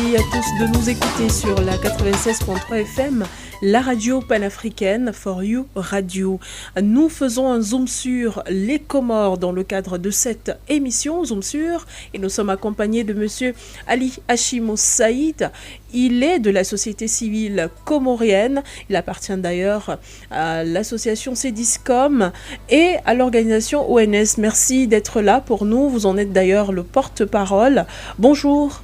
Merci à tous de nous écouter sur la 96.3 FM, la radio panafricaine For You Radio. Nous faisons un zoom sur les Comores dans le cadre de cette émission Zoom sur, et nous sommes accompagnés de monsieur Ali Hachimo Saïd. Il est de la société civile comorienne. Il appartient d'ailleurs à l'association Cediscom et à l'organisation ONS. Merci d'être là pour nous. Vous en êtes d'ailleurs le porte-parole. Bonjour.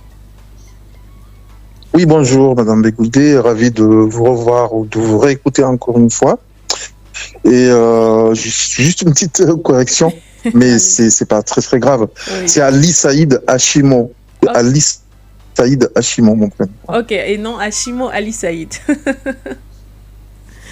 Oui, bonjour, Madame Bégoudé. Ravi de vous revoir ou de vous réécouter encore une fois. Et juste une petite correction, mais c'est pas très grave. Oui. C'est Ali Saïd Hachimo. Oh. Ali Saïd Hachimo, mon prénom. Ok, et non Hachimo Ali Saïd.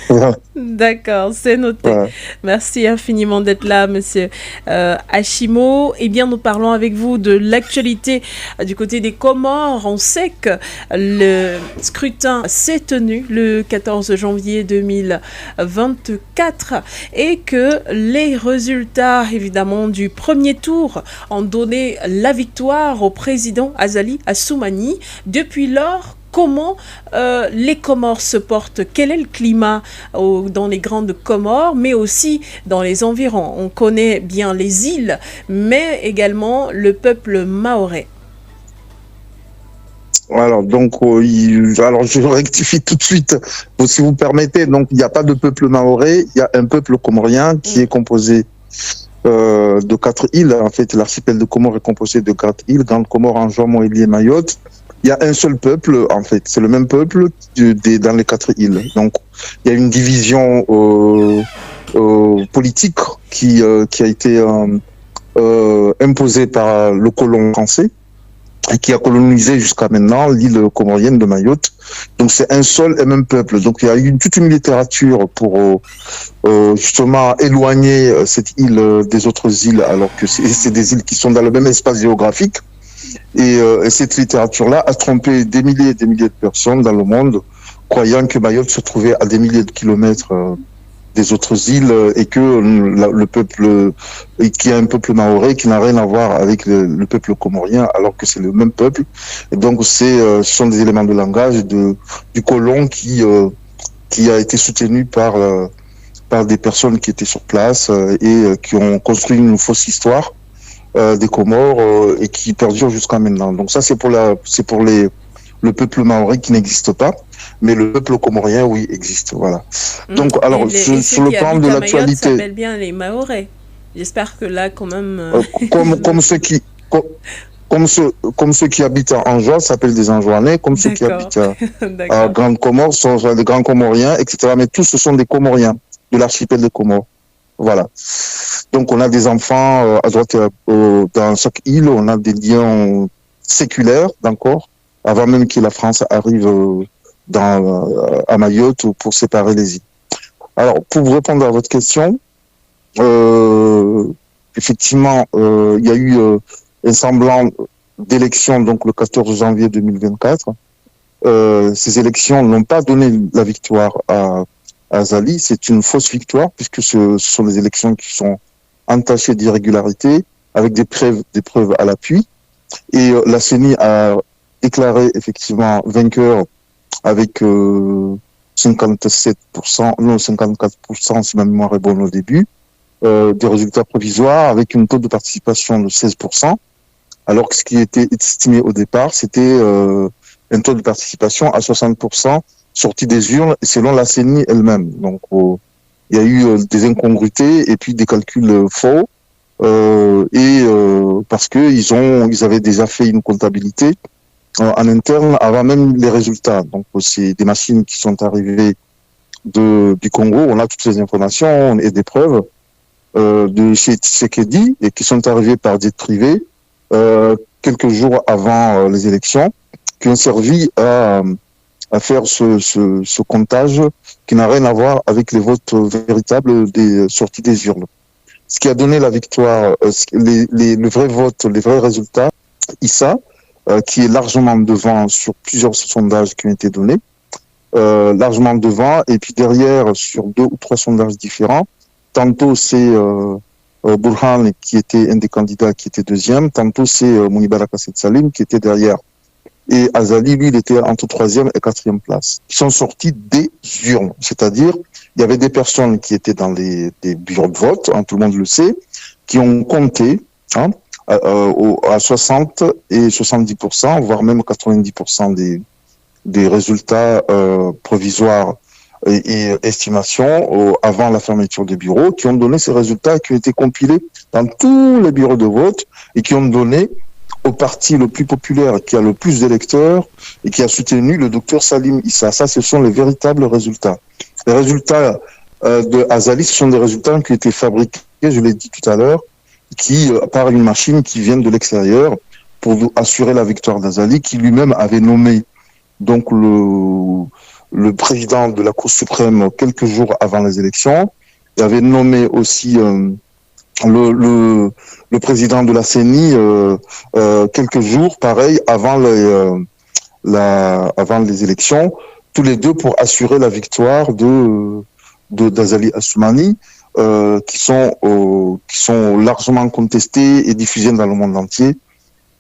Ouais. D'accord, c'est noté. Ouais. Merci infiniment d'être là, monsieur Hachimo. Eh bien, nous parlons avec vous de l'actualité du côté des Comores. On sait que le scrutin s'est tenu le 14 janvier 2024 et que les résultats, évidemment, du premier tour ont donné la victoire au président Azali Assoumani. Depuis lors, comment les Comores se portent? Quel est le climat dans les grandes Comores, mais aussi dans les environs? On connaît bien les îles, mais également le peuple mahorais. Alors, donc, alors je rectifie tout de suite, si vous permettez. Donc, il n'y a pas de peuple mahorais, il y a un peuple comorien qui est composé de 4 îles. En fait, l'archipel de Comores est composé de 4 îles, Grande Comore, Anjouan, Moélie et Mayotte. Il y a un seul peuple, en fait. C'est le même peuple dans les 4 îles. Donc, il y a une division politique qui a été imposée par le colon français et qui a colonisé jusqu'à maintenant l'île comorienne de Mayotte. Donc, c'est un seul et même peuple. Donc, il y a eu toute une littérature pour justement éloigner cette île des autres îles, alors que c'est des îles qui sont dans le même espace géographique. Et cette littérature-là a trompé des milliers et des milliers de personnes dans le monde, croyant que Mayotte se trouvait à des milliers de kilomètres des autres îles et que le peuple, qui est un peuple mahorais qui n'a rien à voir avec le peuple comorien, alors que c'est le même peuple. Et donc, ce sont des éléments de langage du colon qui a été soutenu par des personnes qui étaient sur place et qui ont construit une fausse histoire des Comores et qui perdure jusqu'à maintenant. Donc ça, c'est pour le peuple mahorais qui n'existe pas, mais le peuple comorien, oui, existe. Voilà. Donc, alors, sur le plan de l'actualité, ça s'appelle bien les Mahorais. J'espère que là, quand même, comme ceux qui habitent en Anjouan s'appellent des Anjouanais, comme ceux qui habitent à Grande Comore sont des Grands Comoriens, etc. Mais tous, ce sont des Comoriens de l'archipel de Comores. Voilà. Donc, on a des enfants à droite dans chaque île, on a des liens séculaires, d'accord, avant même que la France arrive à Mayotte pour séparer les îles. Alors, pour vous répondre à votre question, effectivement, il y a eu un semblant d'élection, donc le 14 janvier 2024. Ces élections n'ont pas donné la victoire à Azali. C'est une fausse victoire puisque ce sont des élections qui sont entachées d'irrégularités avec des preuves à l'appui. Et la CENI a déclaré effectivement vainqueur avec 54% si ma mémoire est bonne au début, des résultats provisoires avec une taux de participation de 16%, alors que ce qui était estimé au départ, c'était un taux de participation à 60%, sortie des urnes selon la CENI elle-même. Donc, il y a eu des incongruités et puis des calculs faux, parce que ils avaient déjà fait une comptabilité en interne avant même les résultats. Donc, c'est des machines qui sont arrivées du Congo. On a toutes les informations et des preuves de chez Tshisekedi et qui sont arrivées par jet privé quelques jours avant les élections, qui ont servi à faire ce comptage qui n'a rien à voir avec les votes véritables des sorties des urnes. Ce qui a donné la victoire, le vrai vote, les vrais résultats, Issa, qui est largement devant sur plusieurs sondages qui ont été donnés, largement devant, et puis derrière, sur 2 ou 3 sondages différents, tantôt c'est Burhan qui était un des candidats qui était deuxième, tantôt c'est Mouni Baraka Salim qui était derrière. et Azali, lui, il était entre 3e et 4e place. Ils sont sortis des urnes, c'est-à-dire il y avait des personnes qui étaient dans des bureaux de vote, hein, tout le monde le sait, qui ont compté hein, à 60 et 70%, voire même 90% des résultats provisoires et estimations avant la fermeture des bureaux, qui ont donné ces résultats qui ont été compilés dans tous les bureaux de vote et qui ont donné au parti le plus populaire, qui a le plus d'électeurs et qui a soutenu le docteur Salim Issa. Ça, ce sont les véritables résultats. Les résultats de Azali, ce sont des résultats qui ont été fabriqués, je l'ai dit tout à l'heure, par une machine qui vient de l'extérieur pour assurer la victoire d'Azali, qui lui-même avait nommé donc le président de la Cour suprême quelques jours avant les élections. Il avait nommé aussi le président de la CENI quelques jours, pareil, avant les élections, tous les deux pour assurer la victoire d'Azali Assoumani, qui sont largement contestés et diffusés dans le monde entier.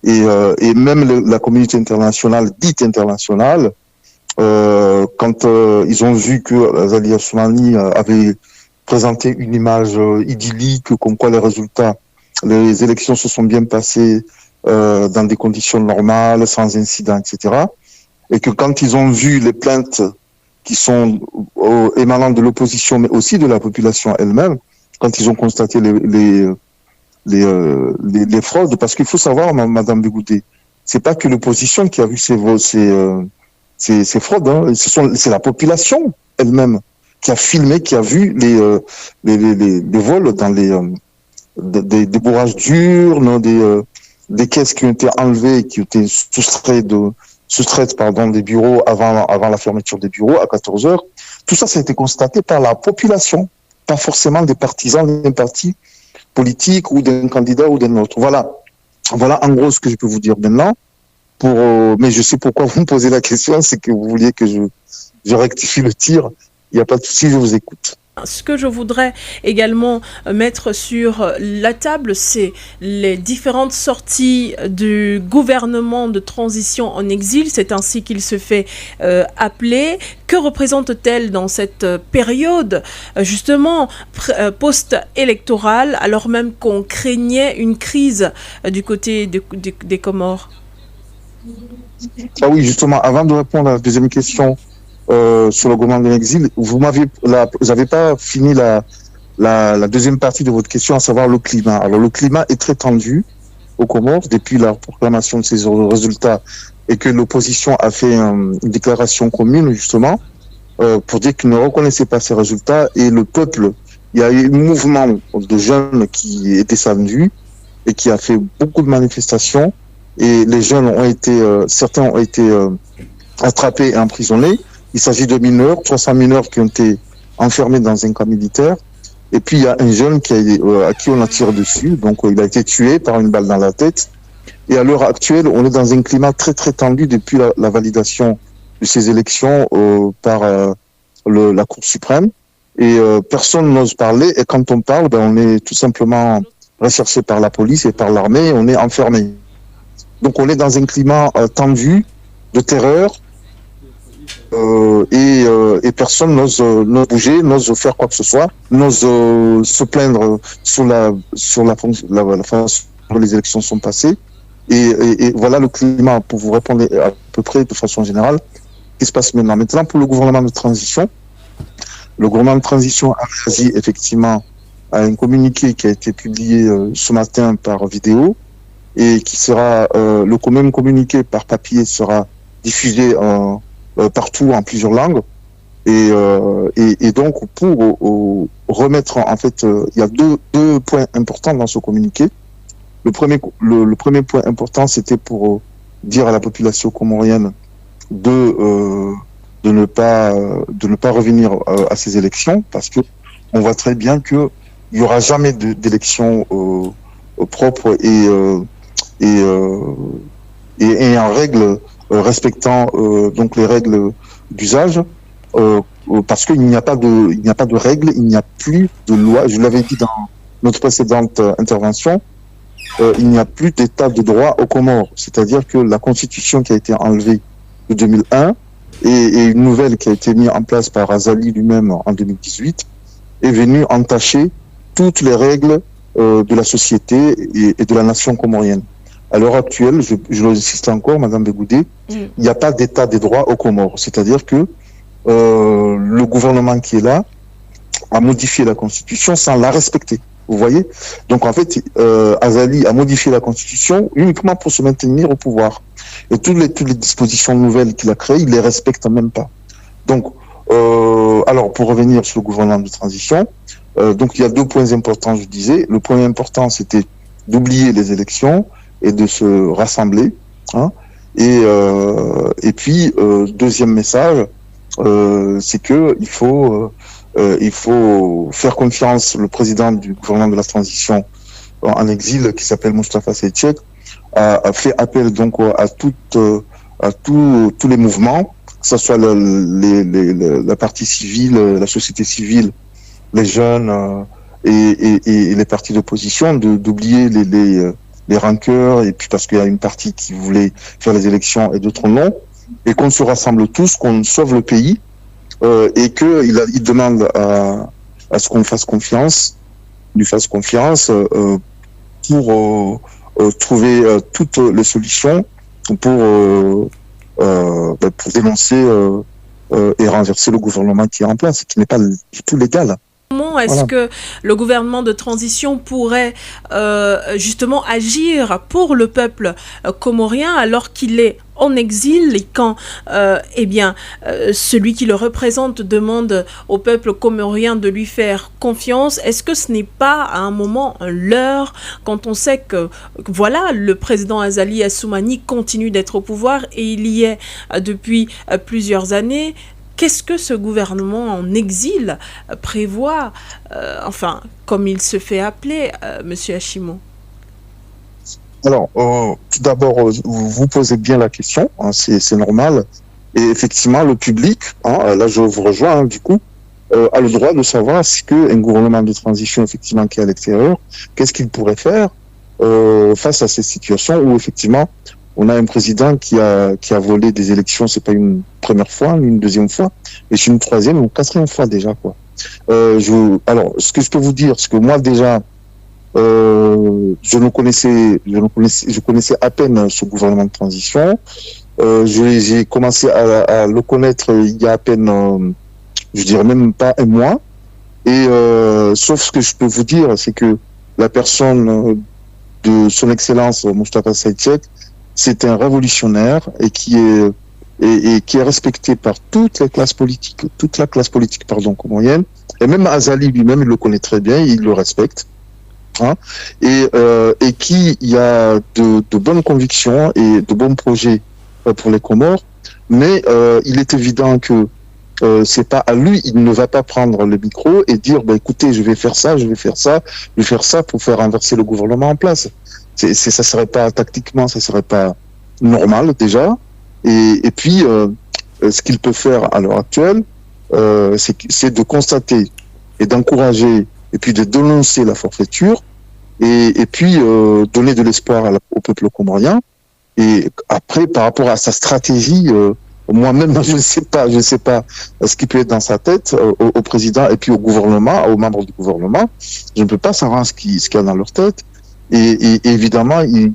Et même la communauté internationale, dite internationale, quand ils ont vu que Azali Assoumani avait présenté une image idyllique, comme quoi les élections se sont bien passées dans des conditions normales, sans incident, etc. Et que quand ils ont vu les plaintes qui sont émanant de l'opposition, mais aussi de la population elle-même, quand ils ont constaté les fraudes, parce qu'il faut savoir, Madame Bégoudé, c'est pas que l'opposition qui a vu ces fraudes, hein, c'est la population elle-même qui a filmé, qui a vu les vols dans des bourrages d'urnes, des caisses qui ont été enlevées, qui ont été soustraites des bureaux avant la fermeture des bureaux à 14 heures. Tout ça, ça a été constaté par la population, pas forcément des partisans d'un parti politique ou d'un candidat ou d'un autre. Voilà en gros ce que je peux vous dire maintenant. Mais je sais pourquoi vous me posez la question, c'est que vous vouliez que je rectifie le tir. Il n'y a pas de souci, je vous écoute. Ce que je voudrais également mettre sur la table, c'est les différentes sorties du gouvernement de transition en exil. C'est ainsi qu'il se fait appeler. Que représente-t-elle dans cette période, justement, post-électorale, alors même qu'on craignait une crise du côté des Comores? Ah oui, justement, avant de répondre à la deuxième question, sur le gouvernement de l'exil, vous n'avez pas fini la deuxième partie de votre question, à savoir le climat. Alors le climat est très tendu aux Comores depuis la proclamation de ces résultats et que l'opposition a fait une déclaration commune justement pour dire qu'il ne reconnaissait pas ces résultats, et le peuple, il y a eu un mouvement de jeunes qui est descendu et qui a fait beaucoup de manifestations, et les jeunes certains ont été attrapés et emprisonnés. Il s'agit de mineurs, 300 mineurs qui ont été enfermés dans un camp militaire. Et puis, il y a un jeune à qui on a tiré dessus. Donc, il a été tué par une balle dans la tête. Et à l'heure actuelle, on est dans un climat très, très tendu depuis la validation de ces élections par la Cour suprême. Et personne n'ose parler. Et quand on parle, on est tout simplement recherché par la police et par l'armée. On est enfermé. Donc, on est dans un climat tendu, de terreur. Et personne n'ose bouger, n'ose faire quoi que ce soit, n'ose se plaindre sur la façon dont les élections sont passées. Et voilà le climat, pour vous répondre à peu près de façon générale, qui se passe maintenant. Maintenant, pour le gouvernement de transition, le gouvernement de transition a réagi effectivement à un communiqué qui a été publié ce matin par vidéo, et qui sera, le même communiqué par papier sera diffusé partout en plusieurs langues, et donc pour remettre en fait, il y a deux points importants dans ce communiqué. Le premier point important, c'était pour dire à la population comorienne de ne pas revenir à ces élections, parce que on voit très bien que il y aura jamais d'élections propres et en règle, respectant donc les règles d'usage, parce qu'il n'y a pas de règles, il n'y a plus de loi. Je l'avais dit dans notre précédente intervention, il n'y a plus d'état de droit aux Comores. C'est-à-dire que la constitution qui a été enlevée de 2001 et une nouvelle qui a été mise en place par Azali lui-même en 2018 est venue entacher toutes les règles de la société et de la nation comorienne. À l'heure actuelle, je l'insiste encore, Madame Begoudé, il n'y a pas d'état des droits aux Comores. C'est-à-dire que le gouvernement qui est là a modifié la constitution sans la respecter. Vous voyez? Donc en fait, Azali a modifié la constitution uniquement pour se maintenir au pouvoir. Et toutes les dispositions nouvelles qu'il a créées, il les respecte même pas. Donc, alors pour revenir sur le gouvernement de transition, donc il y a 2 points importants, je disais. Le point important, c'était d'oublier les élections et de se rassembler. Hein. Et puis, deuxième message, c'est que il faut faire confiance. Le président du gouvernement de la transition en exil, qui s'appelle Moustapha Seytchek, a fait appel donc à tous les mouvements, que ce soit la partie civile, la société civile, les jeunes et les partis d'opposition, d'oublier les rancœurs, et puis parce qu'il y a une partie qui voulait faire les élections et d'autres non, et qu'on se rassemble tous, qu'on sauve le pays, et qu'il demande à ce qu'on fasse confiance, lui fasse confiance pour trouver toutes les solutions pour dénoncer et renverser le gouvernement qui est en place, qui n'est pas du tout légal. Comment est-ce que le gouvernement de transition pourrait justement agir pour le peuple comorien alors qu'il est en exil et quand celui qui le représente demande au peuple comorien de lui faire confiance? Est-ce que ce n'est pas à un moment un leurre quand on sait que voilà, le président Azali Assoumani continue d'être au pouvoir et il y est depuis plusieurs années? Qu'est-ce que ce gouvernement en exil prévoit, comme il se fait appeler, Monsieur Hachimo? Alors, tout d'abord, vous posez bien la question, hein, c'est normal. Et effectivement, le public, là je vous rejoins, du coup, a le droit de savoir si un gouvernement de transition, effectivement, qui est à l'extérieur, qu'est-ce qu'il pourrait faire face à ces situations où, effectivement, on a un président qui a volé des élections, c'est pas une première fois, ni une deuxième fois, mais c'est une troisième ou quatrième fois déjà, quoi. Alors, ce que je peux vous dire, c'est que moi déjà, je connaissais à peine ce gouvernement de transition. J'ai commencé à le connaître il y a à peine, je dirais même pas un mois. Et sauf ce que je peux vous dire, c'est que la personne de son Excellence Moustapha Seytchek, c'est un révolutionnaire et qui est respecté par toute la classe politique comorienne. Et même Azali lui-même, il le connaît très bien, il le respecte. Hein, et qui y a de bonnes convictions et de bons projets pour les Comores, mais il est évident que c'est pas à lui, il ne va pas prendre le micro et dire écoutez, je vais faire ça pour faire renverser le gouvernement en place. Ça serait pas tactiquement, ça serait pas normal déjà. Et puis ce qu'il peut faire à l'heure actuelle, c'est de constater et d'encourager et puis de dénoncer la forfaiture et puis donner de l'espoir au peuple comorien. Et après, par rapport à sa stratégie, moi-même, je ne sais pas ce qui peut être dans sa tête au président et puis au gouvernement, aux membres du gouvernement. Je ne peux pas savoir ce qu'il y a dans leur tête. Et évidemment, ils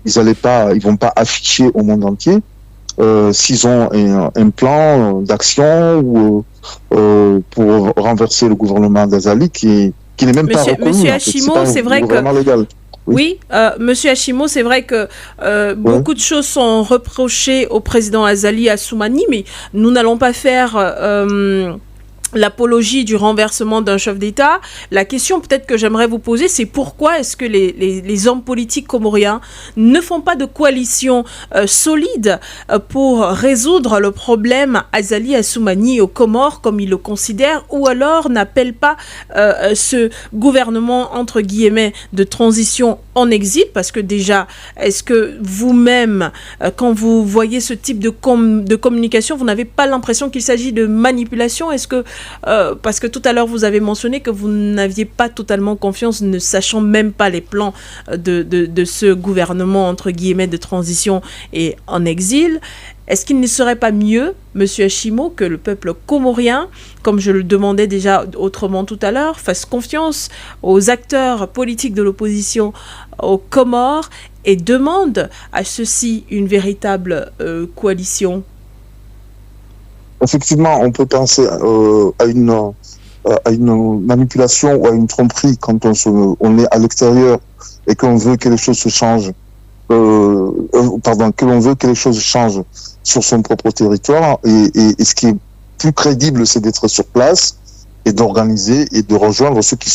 vont pas afficher au monde entier s'ils ont un plan d'action ou pour renverser le gouvernement d'Azali qui n'est même pas reconnu. Monsieur Hachimo, c'est vrai que légal. Oui, Monsieur Hachimo, c'est vrai que beaucoup de choses sont reprochées au président Azali Assoumani, mais nous n'allons pas faire l'apologie du renversement d'un chef d'État. La question peut-être que j'aimerais vous poser, c'est pourquoi est-ce que les hommes politiques comoriens ne font pas de coalition solide pour résoudre le problème Azali Assoumani aux Comores comme ils le considèrent, ou alors n'appellent pas ce gouvernement entre guillemets de transition en exil, parce que déjà, est-ce que vous-même, quand vous voyez ce type de communication, vous n'avez pas l'impression qu'il s'agit de manipulation? Est-ce que parce que tout à l'heure vous avez mentionné que vous n'aviez pas totalement confiance, ne sachant même pas les plans de ce gouvernement entre guillemets de transition et en exil. Est-ce qu'il ne serait pas mieux, Monsieur Ashimo, que le peuple comorien, comme je le demandais déjà autrement tout à l'heure, fasse confiance aux acteurs politiques de l'opposition aux Comores et demande à ceux-ci une véritable coalition? Effectivement, on peut penser à une manipulation ou à une tromperie quand on est à l'extérieur et qu'on veut que les choses se changent. Que l'on veut que les choses changent sur son propre territoire. Et ce qui est plus crédible, c'est d'être sur place et d'organiser et de rejoindre ceux qui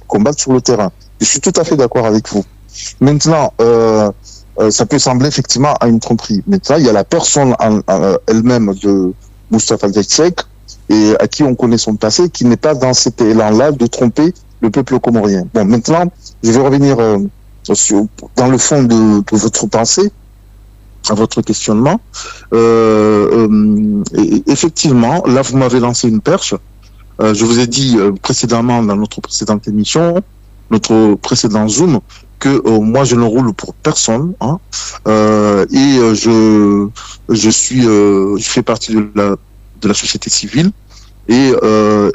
combattent sur le terrain. Je suis tout à fait d'accord avec vous. Maintenant, ça peut sembler effectivement à une tromperie. Maintenant, il y a la personne elle-même de Moustapha Diack et à qui on connaît son passé, qui n'est pas dans cet élan-là de tromper le peuple comorien. Bon, maintenant, je vais revenir dans le fond de votre pensée, à votre questionnement. Effectivement, là, vous m'avez lancé une perche. Je vous ai dit précédemment, dans notre précédente émission, notre précédent Zoom, que moi, je ne roule pour personne. Je fais partie de la société civile. Et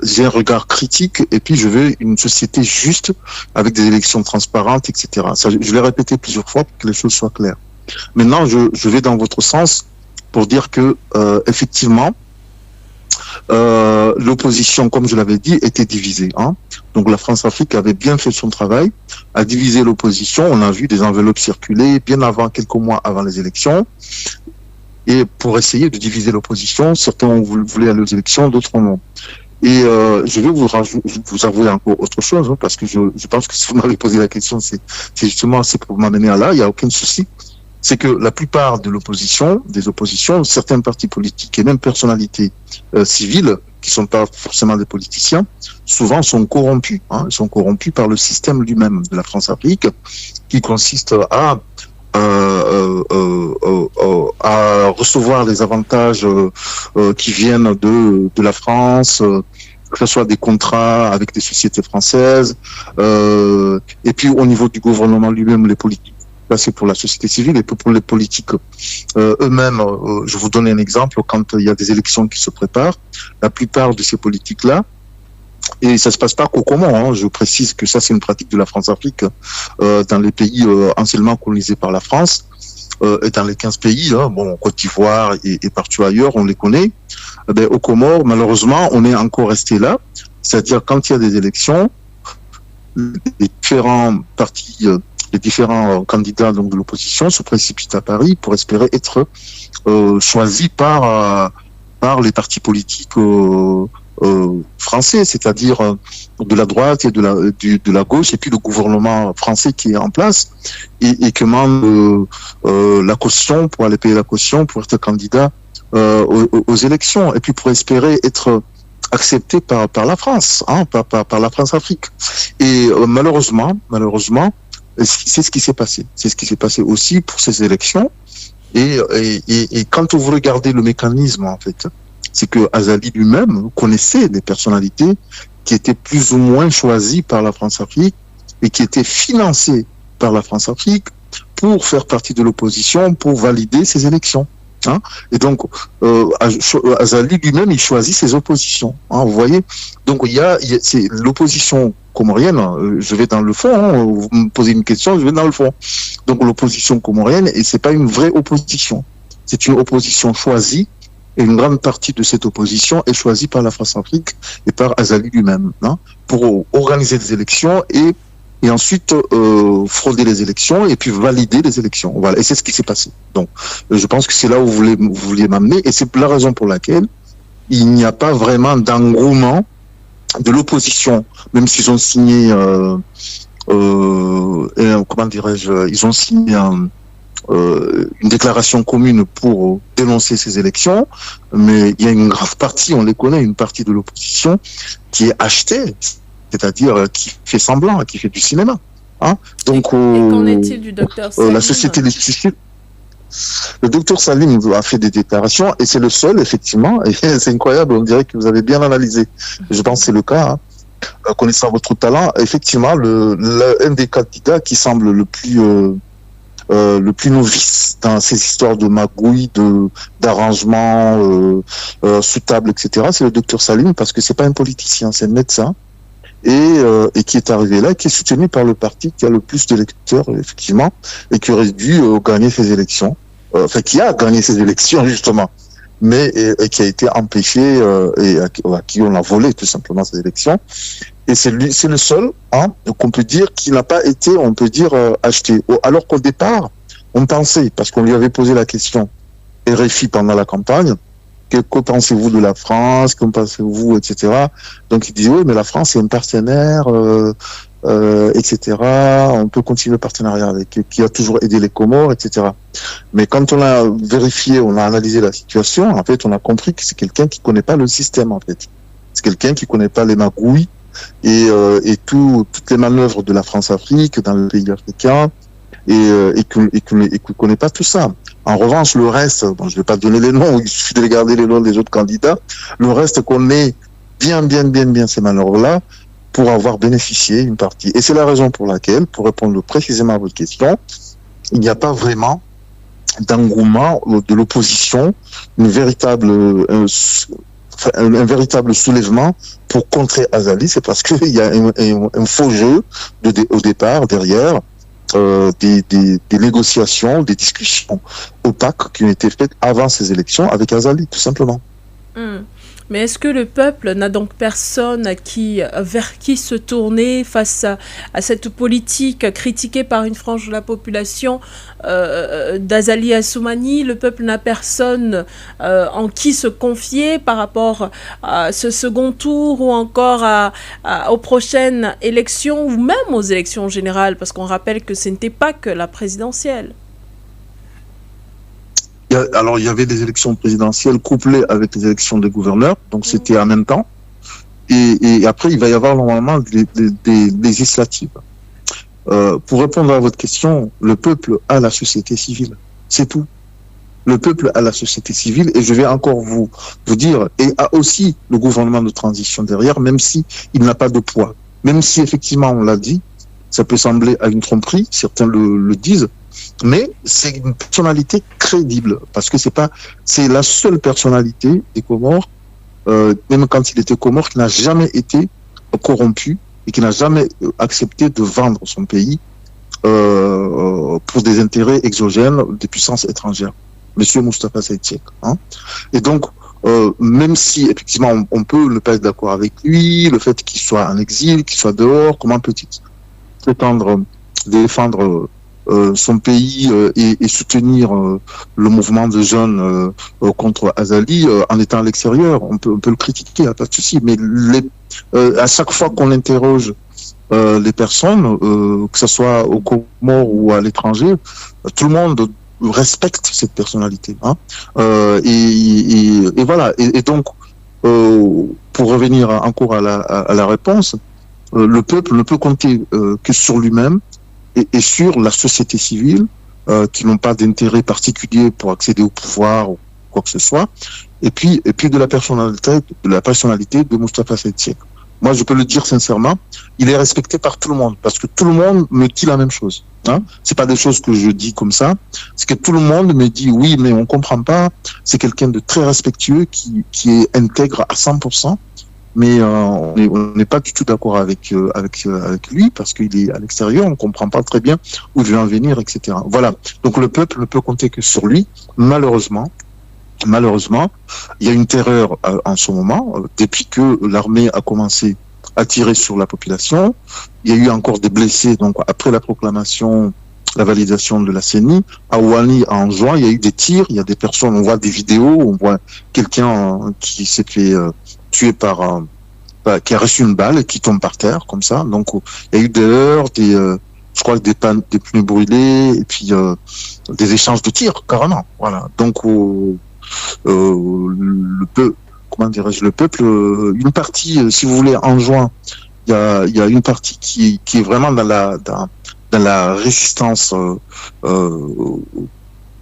j'ai un regard critique, et puis je veux une société juste, avec des élections transparentes, etc. Ça, je l'ai répété plusieurs fois pour que les choses soient claires. Maintenant, je vais dans votre sens pour dire que effectivement, l'opposition, comme je l'avais dit, était divisée. Donc la France-Afrique avait bien fait son travail, a divisé l'opposition. On a vu des enveloppes circuler bien avant, quelques mois avant les élections. Et pour essayer de diviser l'opposition, certains voulaient aller aux élections, d'autres non. Et je vais vous avouer encore autre chose, parce que je pense que si vous m'avez posé la question, c'est justement pour m'amener à là, il n'y a aucun souci. C'est que la plupart de des oppositions, certains partis politiques et même personnalités civiles, qui ne sont pas forcément des politiciens, souvent sont corrompus. Ils sont corrompus par le système lui-même de la France-Afrique, qui consiste à recevoir les avantages qui viennent de la France, que ce soit des contrats avec des sociétés françaises, et puis au niveau du gouvernement lui-même, les politiques. Là, c'est pour la société civile et pour les politiques eux-mêmes. Je vous donne un exemple. Quand il y a des élections qui se préparent, la plupart de ces politiques-là, et ça se passe pas qu'au Comores, je précise que ça c'est une pratique de la France-Afrique dans les pays anciennement colonisés par la France, et dans les 15 pays, Côte d'Ivoire et partout ailleurs, on les connaît. Au Comores, malheureusement, on est encore resté là. C'est-à-dire quand il y a des élections, les différents partis, les différents candidats donc de l'opposition se précipitent à Paris pour espérer être choisis par les partis politiques français, c'est-à-dire de la droite et de la gauche, et puis le gouvernement français qui est en place et qui demande la caution pour aller payer la caution pour être candidat aux élections, et puis pour espérer être accepté par la France, par la France-Afrique. Et malheureusement, c'est ce qui s'est passé. C'est ce qui s'est passé aussi pour ces élections. Et quand vous regardez le mécanisme, en fait, c'est que Azali lui-même connaissait des personnalités qui étaient plus ou moins choisies par la France-Afrique et qui étaient financées par la France-Afrique pour faire partie de l'opposition, pour valider ces élections. Et donc, Azali lui-même, il choisit ses oppositions. Vous voyez. Donc, c'est l'opposition comorienne. Je vais dans le fond. Vous me posez une question, je vais dans le fond. Donc, l'opposition comorienne, et c'est pas une vraie opposition. C'est une opposition choisie. Et une grande partie de cette opposition est choisie par la France-Afrique et par Azali lui-même, pour organiser des élections et ensuite frauder les élections et puis valider les élections. Voilà. Et c'est ce qui s'est passé. Donc, je pense que c'est là où vous vouliez m'amener, et c'est la raison pour laquelle il n'y a pas vraiment d'engouement de l'opposition, même s'ils ont signé, comment dirais-je, ils ont signé une déclaration commune pour dénoncer ces élections, mais il y a une grande partie, on les connaît, une partie de l'opposition qui est achetée, c'est-à-dire qui fait semblant, qui fait du cinéma. Donc, et qu'en est-il du docteur Salim? La société Le docteur Salim a fait des déclarations et c'est le seul, effectivement, et c'est incroyable, on dirait que vous avez bien analysé. Je pense que c'est le cas, hein. Connaissant votre talent, effectivement, un des candidats qui semble le plus novice dans ces histoires de magouilles, d'arrangements sous table, etc., c'est le docteur Salim, parce que c'est pas un politicien, c'est un médecin, et qui est arrivé là, qui est soutenu par le parti qui a le plus d'électeurs, effectivement, et qui aurait dû gagner ces élections, enfin qui a gagné ces élections justement, mais et qui a été empêché et à qui on a volé tout simplement ces élections. Et c'est le seul, hein, qu'on peut dire qui n'a pas été, on peut dire, acheté. Alors qu'au départ, on pensait, parce qu'on lui avait posé la question, RFI pendant la campagne, que pensez-vous de la France, que pensez-vous, etc. Donc il dit oui, mais la France c'est un partenaire, etc. On peut continuer le partenariat avec, qui a toujours aidé les Comores, etc. Mais quand on a vérifié, on a analysé la situation, en fait, on a compris que c'est quelqu'un qui connaît pas le système, en fait. C'est quelqu'un qui connaît pas les magouilles et toutes les manœuvres de la France-Afrique dans les pays africains et qui connaît pas tout ça. En revanche, le reste, bon, je vais pas donner les noms, il suffit de regarder les noms des autres candidats. Le reste connaît bien ces manœuvres-là pour avoir bénéficié une partie. Et c'est la raison pour laquelle, pour répondre précisément à votre question, il n'y a pas vraiment d'engouement de l'opposition, un véritable soulèvement pour contrer Azali. C'est parce qu'il y a un faux jeu au départ, derrière, des négociations, des discussions opaques qui ont été faites avant ces élections avec Azali, tout simplement. Mais est-ce que le peuple n'a donc personne vers qui se tourner face à cette politique critiquée par une frange de la population d'Azali Assoumani? Le peuple n'a personne en qui se confier par rapport à ce second tour ou encore aux prochaines élections ou même aux élections générales, parce qu'on rappelle que ce n'était pas que la présidentielle. Alors, il y avait des élections présidentielles couplées avec les élections des gouverneurs, donc c'était en même temps. Et après, il va y avoir normalement des législatives. Pour répondre à votre question, le peuple a la société civile, c'est tout. Le peuple a la société civile, et je vais encore vous dire, et a aussi le gouvernement de transition derrière, même si il n'a pas de poids. Même si effectivement, on l'a dit, ça peut sembler à une tromperie, certains le disent, mais c'est une personnalité crédible, parce que c'est la seule personnalité des Comores, même quand il était Comore, qui n'a jamais été corrompu et qui n'a jamais accepté de vendre son pays pour des intérêts exogènes des puissances étrangères. Monsieur Moustapha Saïd Seck, hein. Et donc, même si effectivement on peut ne pas être d'accord avec lui, le fait qu'il soit en exil, qu'il soit dehors, comment peut-il prétendre défendre son pays et soutenir le mouvement de jeunes contre Azali en étant à l'extérieur? On peut le critiquer, pas de souci, mais à chaque fois qu'on interroge les personnes, que ce soit au Comores ou à l'étranger, tout le monde respecte cette personnalité, hein. Et voilà. Et donc, pour revenir encore à la réponse, le peuple ne peut compter que sur lui-même et sur la société civile, qui n'ont pas d'intérêt particulier pour accéder au pouvoir ou quoi que ce soit, et puis de la personnalité de Moustapha Saïd Seck. Moi, je peux le dire sincèrement, il est respecté par tout le monde, parce que tout le monde me dit la même chose, hein. C'est pas des choses que je dis comme ça, c'est que tout le monde me dit oui, mais on comprend pas, c'est quelqu'un de très respectueux, qui est intègre à 100%, mais on n'est pas du tout d'accord avec lui, parce qu'il est à l'extérieur, on comprend pas très bien où il veut en venir, etc. Voilà. Donc le peuple ne peut compter que sur lui. Malheureusement, il y a une terreur en ce moment, depuis que l'armée a commencé à tirer sur la population. Il y a eu encore des blessés, donc après la proclamation, la validation de la CENI. À Ouani, en juin, il y a eu des tirs, il y a des personnes, on voit des vidéos, on voit quelqu'un qui s'est fait tué qui a reçu une balle et qui tombe par terre, comme ça. Donc, il y a eu des heurts, je crois que des pneus brûlés, et puis des échanges de tirs, carrément. Voilà. Donc, le peuple, une partie, si vous voulez, en juin, il y a une partie qui est vraiment dans la résistance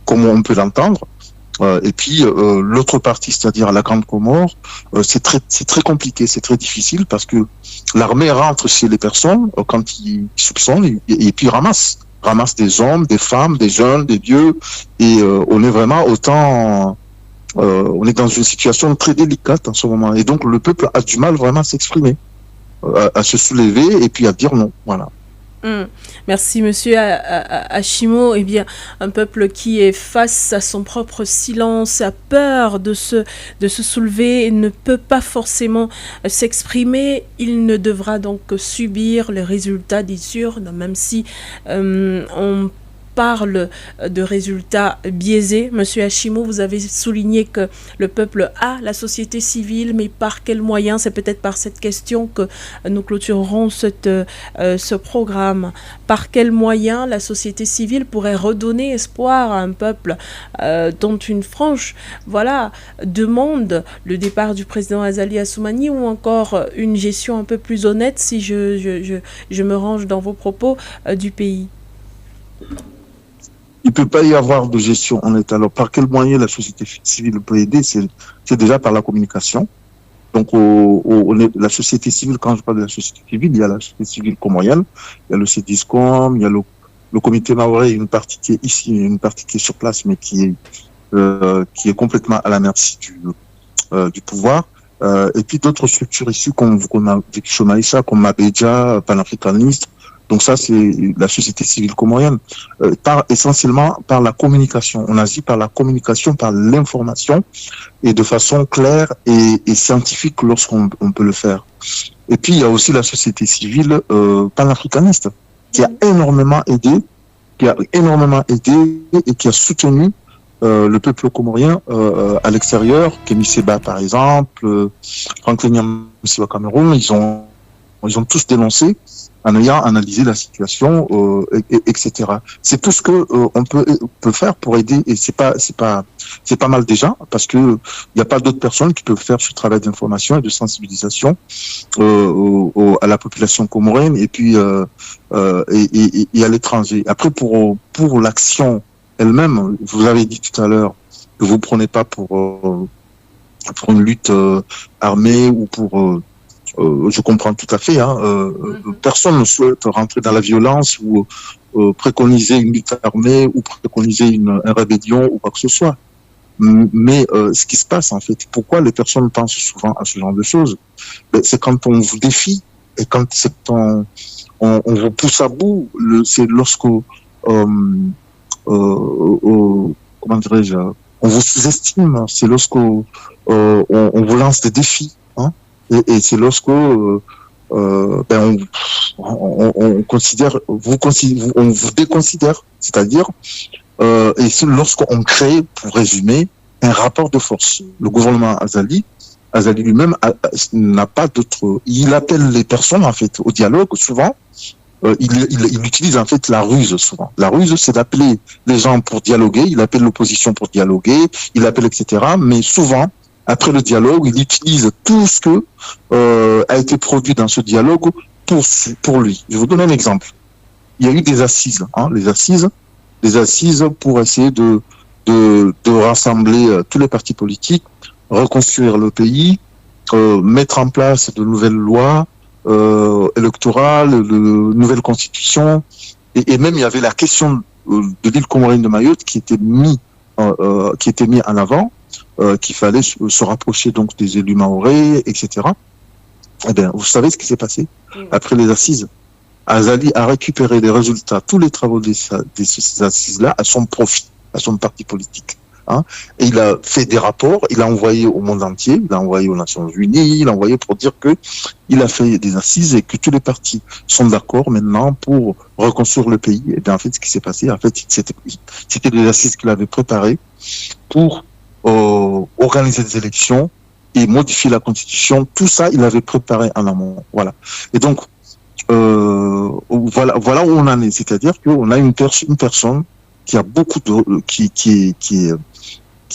comme on peut l'entendre. Et puis l'autre partie, c'est-à-dire la Grande Comore, c'est très compliqué, c'est très difficile parce que l'armée rentre chez les personnes quand ils soupçonnent et puis ramasse des hommes, des femmes, des jeunes, des vieux, et on est vraiment on est dans une situation très délicate en ce moment. Et donc le peuple a du mal vraiment à s'exprimer, à se soulever et puis à dire non. Voilà. Merci, monsieur Hashimo. Eh bien, un peuple qui est face à son propre silence, a peur de se soulever, ne peut pas forcément s'exprimer. Il ne devra donc subir les résultats des urnes, même si on parle de résultats biaisés. Monsieur Hashimo, vous avez souligné que le peuple a la société civile, mais par quels moyens? C'est peut-être par cette question que nous clôturerons ce programme. Par quels moyens la société civile pourrait redonner espoir à un peuple dont une frange demande le départ du président Azali Assoumani, ou encore une gestion un peu plus honnête, si je me range dans vos propos, du pays? Il ne peut pas y avoir de gestion honnête. Alors, par quel moyen la société civile peut aider? C'est déjà par la communication. Donc, la société civile, quand je parle de la société civile, il y a la société civile comorienne, il y a le CEDISCOM, il y a le comité maoré, une partie qui est ici, une partie qui est sur place, mais qui est complètement à la merci du pouvoir. Et puis d'autres structures issues comme Maïcha, comme Mabedja, panafricaniste. Donc ça, c'est la société civile comorienne, essentiellement par la communication. On agit par la communication, par l'information, et de façon claire et scientifique lorsqu'on peut le faire. Et puis, il y a aussi la société civile panafricaniste, qui a énormément aidé et qui a soutenu le peuple comorien à l'extérieur. Kémy Séba, par exemple, Franklin Nyamsi au Cameroun, ils ont tous dénoncé en ayant analysé la situation, etc. C'est tout ce que on peut faire pour aider, et c'est pas mal déjà, parce que il n'y a pas d'autres personnes qui peuvent faire ce travail d'information et de sensibilisation à la population comorienne, et puis et à l'étranger. Après, pour l'action elle-même, vous avez dit tout à l'heure que vous prenez pas pour une lutte armée ou pour je comprends tout à fait. Personne ne souhaite rentrer dans la violence ou préconiser une lutte armée ou préconiser une rébellion ou quoi que ce soit. Mais ce qui se passe en fait, pourquoi les personnes pensent souvent à ce genre de choses, c'est quand on vous défie et quand on vous pousse à bout. C'est lorsque comment dirais-je, on vous sous-estime. C'est lorsque on vous lance des défis. Et c'est lorsque on considère, on vous déconsidère, c'est-à-dire, et c'est lorsqu'on crée, pour résumer, un rapport de force. Le gouvernement Azali lui-même n'a pas d'autre. Il appelle les personnes en fait au dialogue souvent. Il utilise en fait la ruse souvent. La ruse, c'est d'appeler les gens pour dialoguer. Il appelle l'opposition pour dialoguer. Il appelle etc. Mais souvent, après le dialogue, il utilise tout ce que a été produit dans ce dialogue pour lui. Je vais vous donner un exemple. Il y a eu des assises, des assises pour essayer de rassembler tous les partis politiques, reconstruire le pays, mettre en place de nouvelles lois électorales, de nouvelles constitutions, et même il y avait la question de l'île comorienne de Mayotte qui était mis en avant. Qu'il fallait se rapprocher donc des élus mahorais, etc. Eh bien, vous savez ce qui s'est passé après les assises. Azali a récupéré les résultats, tous les travaux de ces assises-là à son profit, à son parti politique. Et il a fait des rapports, il a envoyé au monde entier, il a envoyé aux Nations Unies, il a envoyé pour dire que il a fait des assises et que tous les partis sont d'accord maintenant pour reconstruire le pays. Et bien, en fait, ce qui s'est passé, en fait, c'était des assises qu'il avait préparées pour organiser des élections et modifier la constitution. Tout ça, il avait préparé en amont. Voilà. Et donc, voilà où on en est. C'est-à-dire qu'on a une personne qui a beaucoup de, qui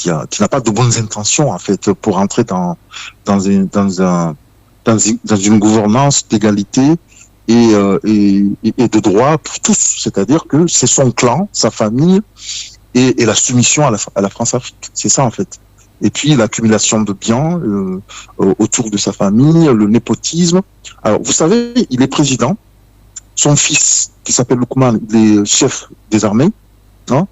n'a pas de bonnes intentions, en fait, pour entrer dans une gouvernance d'égalité et de droit pour tous. C'est-à-dire que c'est son clan, sa famille, et la soumission à la France-Afrique. C'est ça, en fait. Et puis, l'accumulation de biens autour de sa famille, le népotisme. Alors, vous savez, il est président. Son fils, qui s'appelle Lukman, il est chef des armées, hein,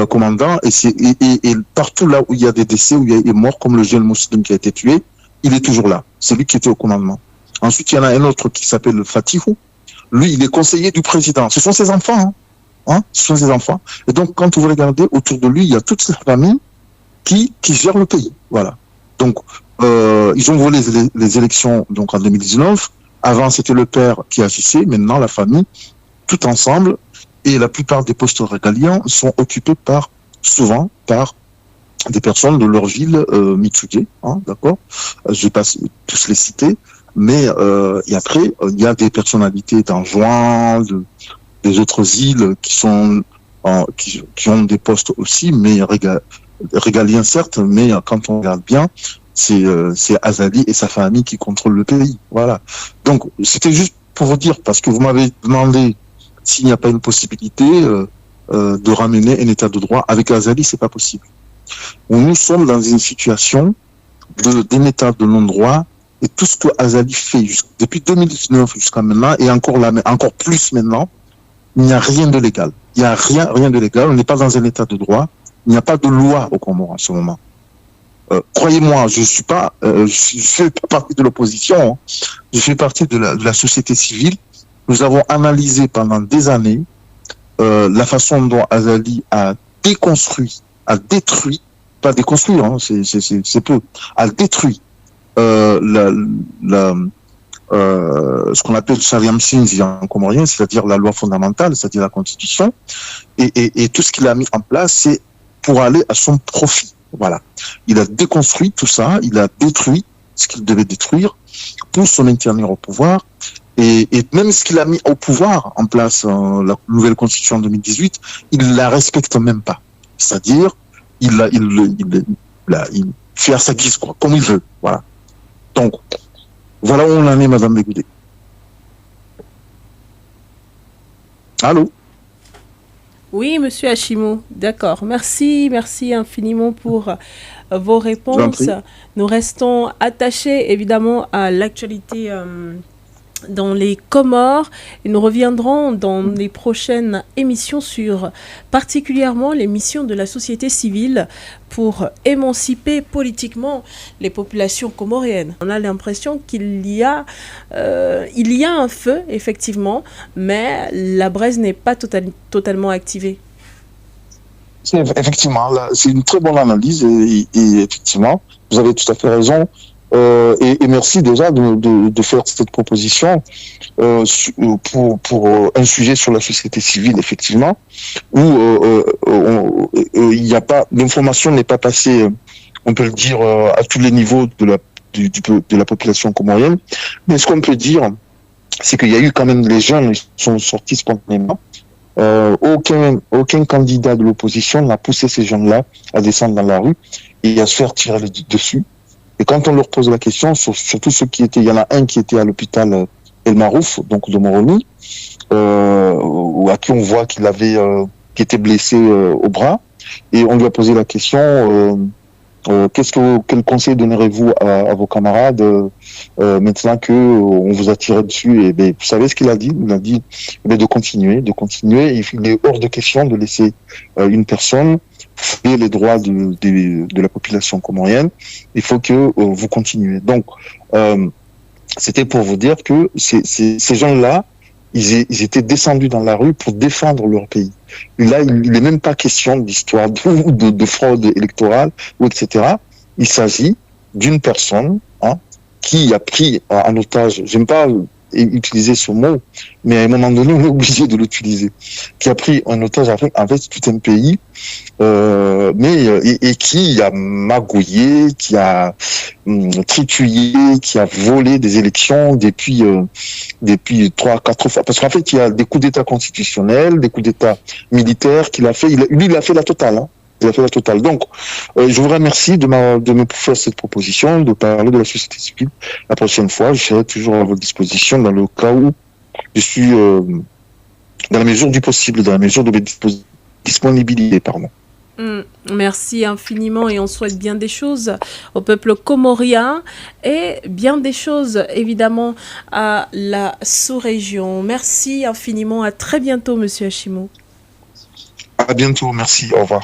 commandant, et partout là où il y a des décès, où il y a des morts, comme le jeune musulman qui a été tué, il est toujours là. C'est lui qui était au commandement. Ensuite, il y en a un autre qui s'appelle Fatihou. Lui, il est conseiller du président. Ce sont ses enfants, ce sont ses enfants. Et donc, quand vous regardez autour de lui, il y a toute cette famille qui gère le pays. Voilà. Donc, ils ont volé les élections donc en 2019. Avant, c'était le père qui agissait. Maintenant, la famille, tout ensemble. Et la plupart des postes régaliens sont occupés souvent par des personnes de leur ville Mitsuge, d'accord. Je vais pas tous les citer, mais et après, il y a des personnalités d'Anjouan, des autres îles qui ont des postes aussi, mais régaliens certes, mais quand on regarde bien, c'est Azali et sa famille qui contrôlent le pays. Voilà. Donc, c'était juste pour vous dire, parce que vous m'avez demandé s'il n'y a pas une possibilité de ramener un état de droit. Avec Azali, c'est pas possible. Nous sommes dans une situation d'un état de non-droit, et tout ce que Azali fait depuis 2019 jusqu'à maintenant, et encore plus maintenant, il n'y a rien de légal. Il n'y a rien de légal. On n'est pas dans un état de droit. Il n'y a pas de loi au Comores en ce moment. Croyez-moi, je fais pas partie de l'opposition. Je fais partie de la société civile. Nous avons analysé pendant des années la façon dont Azali a déconstruit, a détruit, pas déconstruire, c'est peu, a détruit ce qu'on appelle Shariam Sinzi en comorien, c'est-à-dire la loi fondamentale, c'est-à-dire la constitution, et tout ce qu'il a mis en place, c'est pour aller à son profit. Voilà. Il a déconstruit tout ça, il a détruit ce qu'il devait détruire pour se maintenir au pouvoir. Et même ce qu'il a mis au pouvoir en place, la nouvelle constitution en 2018, il la respecte même pas. C'est-à-dire, il fait à sa guise, quoi, comme il veut. Voilà. Donc, voilà où on en est, Madame Bégoudé. Allô? Oui, Monsieur Hachimou, d'accord. Merci infiniment pour vos réponses. Nous restons attachés évidemment à l'actualité dans les Comores et nous reviendrons dans les prochaines émissions sur particulièrement les missions de la société civile pour émanciper politiquement les populations comoriennes. On a l'impression qu'il y a un feu, effectivement, mais la braise n'est pas totalement activée. Effectivement, là, c'est une très bonne analyse et effectivement, vous avez tout à fait raison. Et merci déjà de faire cette proposition pour un sujet sur la société civile, effectivement, où il n'y a pas, l'information n'est pas passée, on peut le dire, à tous les niveaux de la population comorienne. Mais ce qu'on peut dire, c'est qu'il y a eu quand même les jeunes qui sont sortis spontanément. Aucun candidat de l'opposition n'a poussé ces jeunes-là à descendre dans la rue et à se faire tirer dessus. Et quand on leur pose la question, surtout ceux qui étaient, il y en a un qui était à l'hôpital El Marouf, donc de Moroni, à qui on voit qu'il était blessé au bras, et on lui a posé la question, quel conseil donnerez-vous à vos camarades maintenant que on vous a tiré dessus? Et vous savez ce qu'il a dit? Il a dit de continuer. Il est hors de question de laisser une personne fouiller les droits de la population comorienne. Il faut que vous continuez. Donc, c'était pour vous dire que ces gens-là, ils étaient descendus dans la rue pour défendre leur pays. Et là, il n'est même pas question d'histoire de fraude électorale ou etc. Il s'agit d'une personne qui a pris en otage, j'aime pas utiliser ce mot, mais à un moment donné, on est obligé de l'utiliser, qui a pris en otage en fait tout un pays, et qui a magouillé, qui a trituillé, qui a volé des élections depuis 3-4 fois. Parce qu'en fait, il y a des coups d'État constitutionnels, des coups d'État militaires qu'il a fait. Il a fait la totale. Il a fait la totale. Donc, je vous remercie de me faire cette proposition, de parler de la société civile. La prochaine fois, je serai toujours à votre disposition dans le cas où je suis, dans la mesure du possible, dans la mesure de mes disponibilités, pardon. Merci infiniment et on souhaite bien des choses au peuple comorien et bien des choses évidemment à la sous-région. Merci infiniment. À très bientôt, Monsieur Hashimou. À bientôt. Merci. Au revoir.